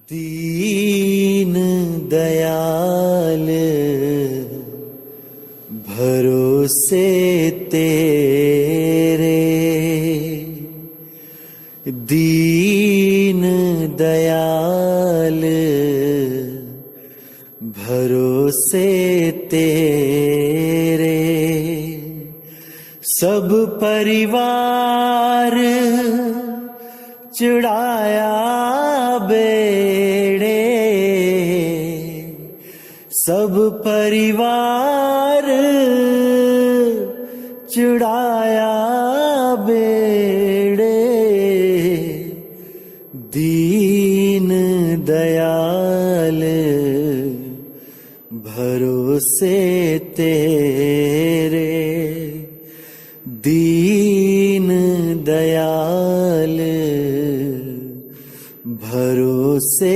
दीन दयाल भरोसे तेरे, दीन दयाल भरोसे तेरे, सब परिवार चढ़ाया बेड़े, सब परिवार चढ़ाया बेड़े, दीन दयाल भरोसे तेरे, दीन दयाल भरोसे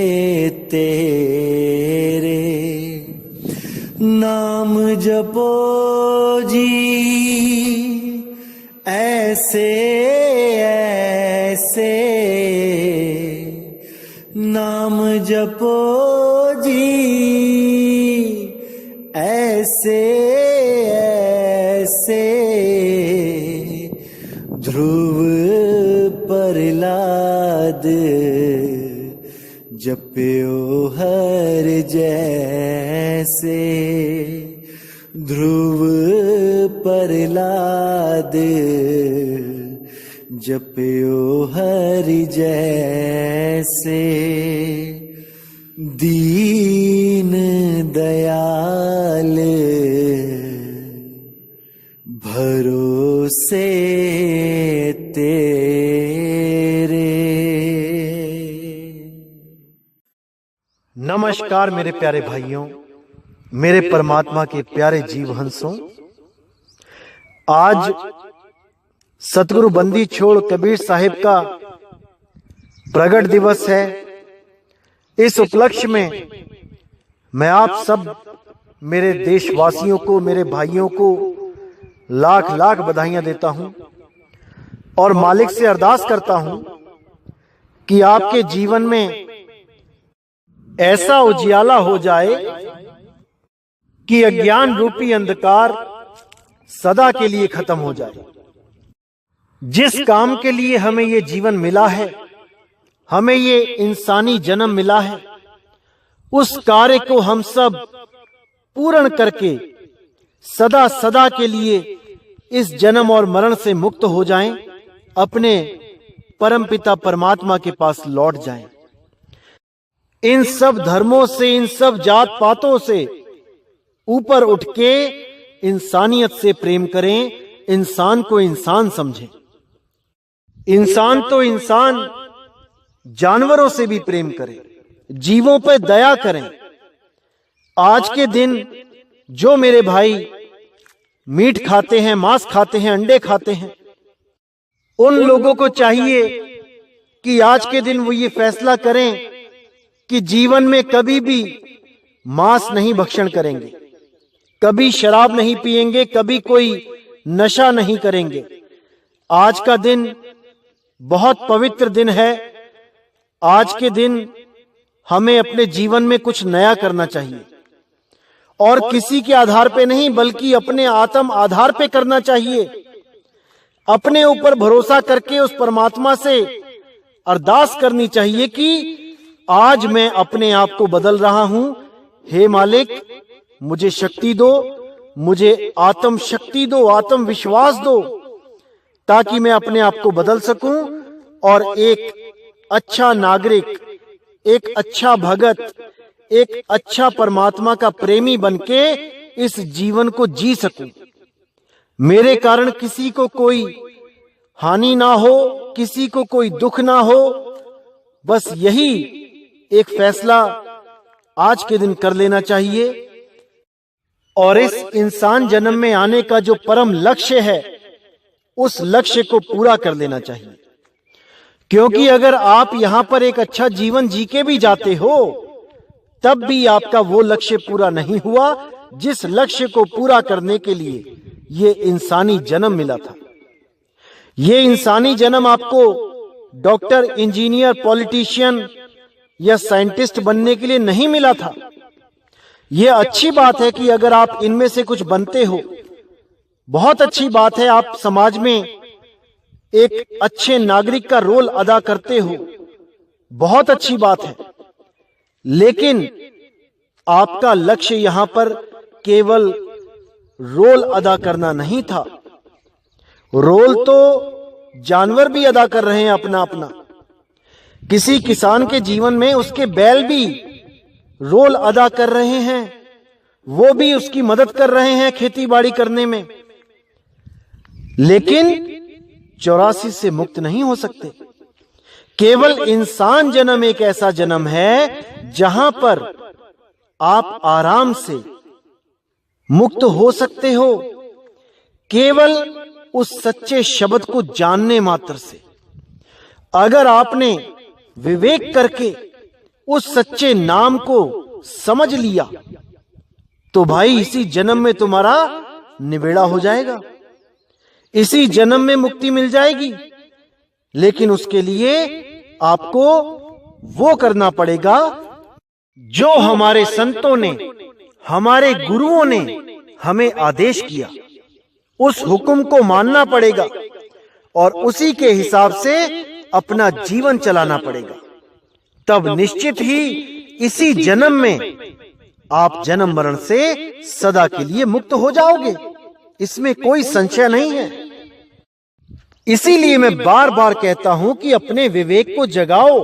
तेरे। नाम जपो जी ऐसे ऐसे, नाम जपो जी ऐसे ऐसे, ध्रुव प्रहलाद जप्यो हर जैसे, ध्रुव प्रहलाद जप्यो हर जैसे, दीन दयाल भरोसे तेरे। नमस्कार मेरे प्यारे भाइयों, मेरे परमात्मा के प्यारे जीव हंसों। आज सतगुरु बंदी छोड़ कबीर साहिब का प्रगट दिवस है। इस उपलक्ष्य में मैं आप सब मेरे देशवासियों को, मेरे भाइयों को लाख लाख बधाइयां देता हूं और मालिक से अरदास करता हूं कि आपके जीवन में ऐसा उजियाला हो जाए कि अज्ञान रूपी अंधकार सदा के लिए खत्म हो जाए। जिस काम के लिए हमें ये जीवन मिला है, हमें ये इंसानी जन्म मिला है, उस कार्य को हम सब पूर्ण करके सदा सदा के लिए इस जन्म और मरण से मुक्त हो जाएं, अपने परमपिता परमात्मा के पास लौट जाएं। इन सब धर्मों से, इन सब जात पातों से ऊपर उठ के इंसानियत से प्रेम करें, इंसान को इंसान समझें। इंसान तो इंसान, जानवरों से भी प्रेम करें, जीवों पर दया करें। आज के दिन जो मेरे भाई मीट खाते हैं, मांस खाते हैं, अंडे खाते हैं, उन लोगों को चाहिए कि आज के दिन वो ये फैसला करें कि जीवन में कभी भी मांस नहीं भक्षण करेंगे, कभी शराब नहीं पिएंगे, कभी कोई नशा नहीं करेंगे। आज का दिन बहुत पवित्र दिन है। आज के दिन हमें अपने जीवन में कुछ नया करना चाहिए और किसी के आधार पे नहीं, बल्कि अपने आत्म आधार पे करना चाहिए। अपने ऊपर भरोसा करके उस परमात्मा से अरदास करनी चाहिए कि आज मैं अपने आप को बदल रहा हूं। हे मालिक, मुझे शक्ति दो, मुझे आत्म शक्ति दो, आत्म विश्वास दो, ताकि मैं अपने आप को बदल सकूं और एक अच्छा नागरिक, एक अच्छा भगत, एक अच्छा परमात्मा का प्रेमी बनके इस जीवन को जी सकूं। मेरे कारण किसी को कोई हानि ना हो, किसी को कोई दुख ना हो, बस यही एक फैसला आज के दिन कर लेना चाहिए। और इस इंसान जन्म में आने का जो परम लक्ष्य है, उस लक्ष्य को पूरा कर लेना चाहिए। क्योंकि अगर आप यहां पर एक अच्छा जीवन जी के भी जाते हो, तब भी आपका वो लक्ष्य पूरा नहीं हुआ जिस लक्ष्य को पूरा करने के लिए ये इंसानी जन्म मिला था। ये इंसानी जन्म आपको डॉक्टर, इंजीनियर, पॉलिटिशियन या साइंटिस्ट बनने के लिए नहीं मिला था। यह अच्छी बात है कि अगर आप इनमें से कुछ बनते हो, बहुत अच्छी बात है, आप समाज में एक अच्छे नागरिक का रोल अदा करते हो, बहुत अच्छी बात है। लेकिन आपका लक्ष्य यहां पर केवल रोल अदा करना नहीं था। रोल तो जानवर भी अदा कर रहे हैं अपना अपना। किसी किसान के जीवन में उसके बैल भी रोल अदा कर रहे हैं, वो भी उसकी मदद कर रहे हैं खेती बाड़ी करने में। लेकिन 84 से मुक्त नहीं हो सकते। केवल इंसान जन्म एक ऐसा जन्म है जहां पर आप आराम से मुक्त हो सकते हो, केवल उस सच्चे शब्द को जानने मात्र से। अगर आपने विवेक करके उस सच्चे नाम को समझ लिया तो भाई इसी जन्म में तुम्हारा निबेड़ा हो जाएगा, इसी जन्म में मुक्ति मिल जाएगी। लेकिन उसके लिए आपको वो करना पड़ेगा जो हमारे संतों ने, हमारे गुरुओं ने हमें आदेश किया। उस हुक्म को मानना पड़ेगा और उसी के हिसाब से अपना जीवन चलाना पड़ेगा। तब निश्चित ही इसी जन्म में आप जन्म मरण से सदा के लिए मुक्त हो जाओगे, इसमें कोई संशय नहीं है। इसीलिए मैं बार बार कहता हूं कि अपने विवेक को जगाओ।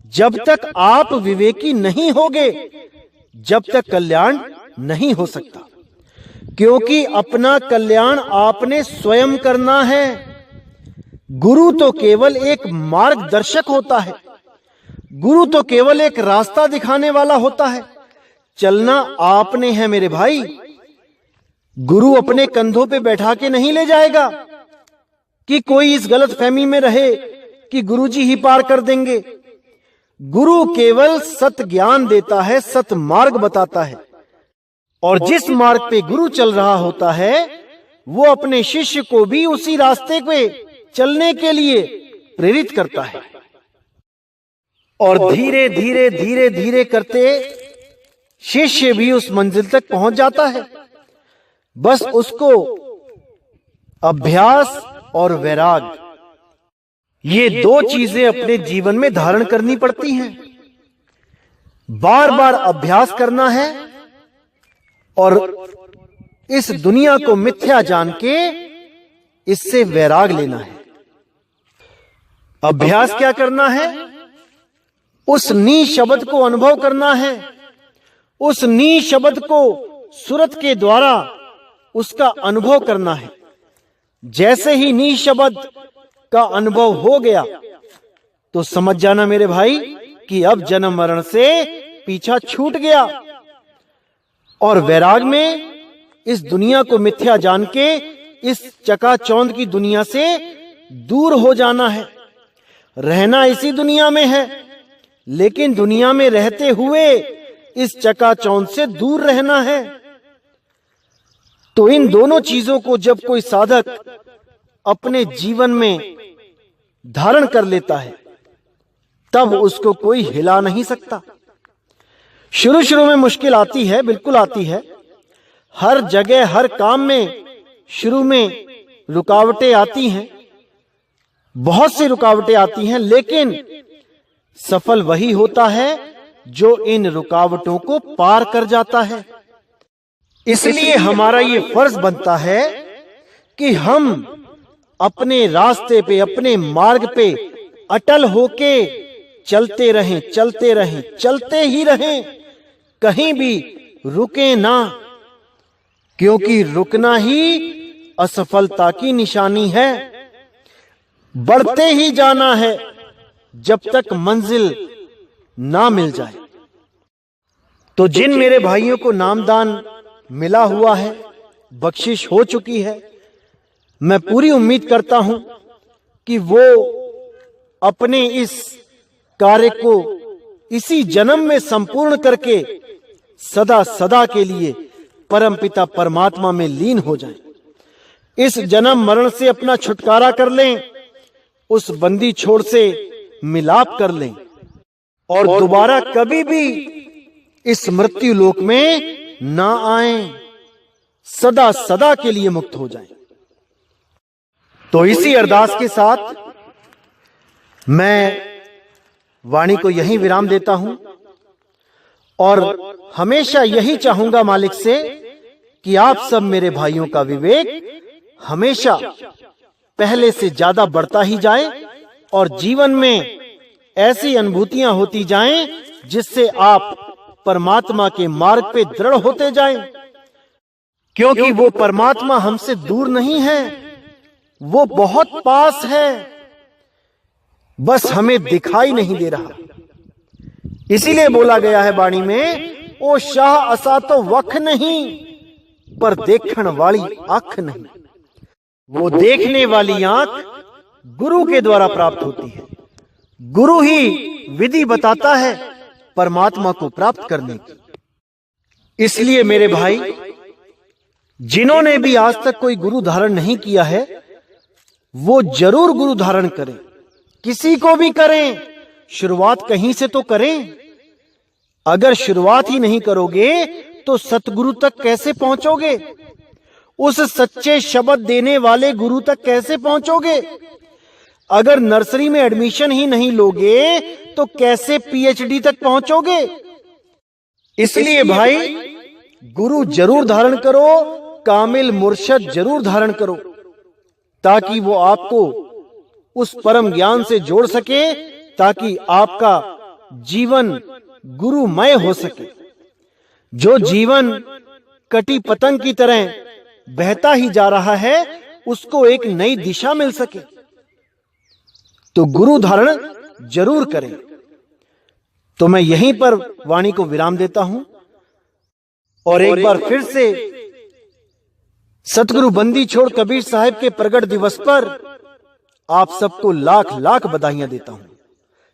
जब तक आप विवेकी नहीं होगे, जब तक कल्याण नहीं हो सकता। क्योंकि अपना कल्याण आपने स्वयं करना है। गुरु तो केवल एक मार्गदर्शक होता है, गुरु तो केवल एक रास्ता दिखाने वाला होता है। चलना आपने है मेरे भाई। गुरु अपने कंधों पे बैठा के नहीं ले जाएगा कि कोई इस गलत फहमी में रहे कि गुरुजी ही पार कर देंगे। गुरु केवल सत ज्ञान देता है, सत मार्ग बताता है। और जिस मार्ग पे गुरु चल रहा होता है वो अपने शिष्य को भी उसी रास्ते पे चलने के लिए प्रेरित करता है। और धीरे धीरे धीरे धीरे करते शिष्य भी उस मंजिल तक पहुंच जाता है। बस उसको अभ्यास और वैराग, ये दो चीजें अपने जीवन में धारण करनी पड़ती हैं। बार बार अभ्यास करना है और इस दुनिया को मिथ्या जान के इससे वैराग लेना है। अभ्यास क्या करना है? उस नी शब्द को अनुभव करना है। उस नी शब्द को सुरत के द्वारा उसका अनुभव करना है। जैसे ही नी शब्द का अनुभव हो गया तो समझ जाना मेरे भाई कि अब जन्म मरण से पीछा छूट गया। और वैराग में इस दुनिया को मिथ्या जान के इस चकाचौंध की दुनिया से दूर हो जाना है। रहना इसी दुनिया में है, लेकिन दुनिया में रहते हुए इस चकाचौंध से दूर रहना है। तो इन दोनों चीजों को जब कोई साधक अपने जीवन में धारण कर लेता है तब उसको कोई हिला नहीं सकता। शुरू शुरू में मुश्किल आती है, बिल्कुल आती है। हर जगह हर काम में शुरू में रुकावटें आती हैं, बहुत सी रुकावटें आती हैं, लेकिन सफल वही होता है जो इन रुकावटों को पार कर जाता है। इसलिए हमारा ये फर्ज बनता है कि हम अपने रास्ते पे, अपने मार्ग पे अटल होके चलते रहें, चलते रहें, चलते ही रहें, कहीं भी रुके ना। क्योंकि रुकना ही असफलता की निशानी है। बढ़ते ही जाना है जब तक मंजिल ना मिल जाए। तो जिन मेरे भाइयों को नामदान मिला हुआ है, बख्शिश हो चुकी है, मैं पूरी उम्मीद करता हूं कि वो अपने इस कार्य को इसी जन्म में संपूर्ण करके सदा सदा के लिए परमपिता परमात्मा में लीन हो जाएं। इस जन्म मरण से अपना छुटकारा कर लें, उस बंदी छोड़ से मिलाप कर लें। और दोबारा कभी भी इस मृत्यु लोक में ना आए, सदा सदा के लिए मुक्त हो जाएं। तो इसी अरदास के साथ मैं वाणी को यहीं विराम देता हूं और हमेशा यही चाहूंगा मालिक से कि आप सब मेरे भाइयों का विवेक हमेशा पहले से ज्यादा बढ़ता ही जाए और जीवन में ऐसी अनुभूतियां होती जाएं जिससे आप परमात्मा के मार्ग पे दृढ़ होते जाएं, क्योंकि वो परमात्मा हमसे दूर नहीं है, वो बहुत पास है, बस हमें दिखाई नहीं दे रहा। इसीलिए बोला गया है वाणी में, ओ शाह असा तो वख नहीं पर देखण वाली आंख नहीं। वो देखने वाली आंख गुरु के द्वारा प्राप्त होती है। गुरु ही विधि बताता है परमात्मा को प्राप्त करने की। इसलिए मेरे भाई, जिन्होंने भी आज तक कोई गुरु धारण नहीं किया है, वो जरूर गुरु धारण करें। किसी को भी करें, शुरुआत कहीं से तो करें। अगर शुरुआत ही नहीं करोगे तो सतगुरु तक कैसे पहुंचोगे? उस सच्चे शब्द देने वाले गुरु तक कैसे पहुंचोगे? अगर नर्सरी में एडमिशन ही नहीं लोगे तो कैसे पीएचडी तक पहुंचोगे? इसलिए भाई, गुरु जरूर धारण करो, कामिल मुर्शद जरूर धारण करो, ताकि वो आपको उस परम ज्ञान से जोड़ सके, ताकि आपका जीवन गुरुमय हो सके। जो जीवन कटी पतंग की तरह बहता ही जा रहा है, उसको एक नई दिशा मिल सके। तो गुरु धारण जरूर करें। तो मैं यहीं पर वाणी को विराम देता हूं और एक बार फिर से सतगुरु बंदी छोड़ कबीर साहब के प्रगट दिवस पर आप सबको लाख लाख बधाइयां देता हूं।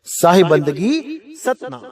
साहिब बंदगी सतनाम।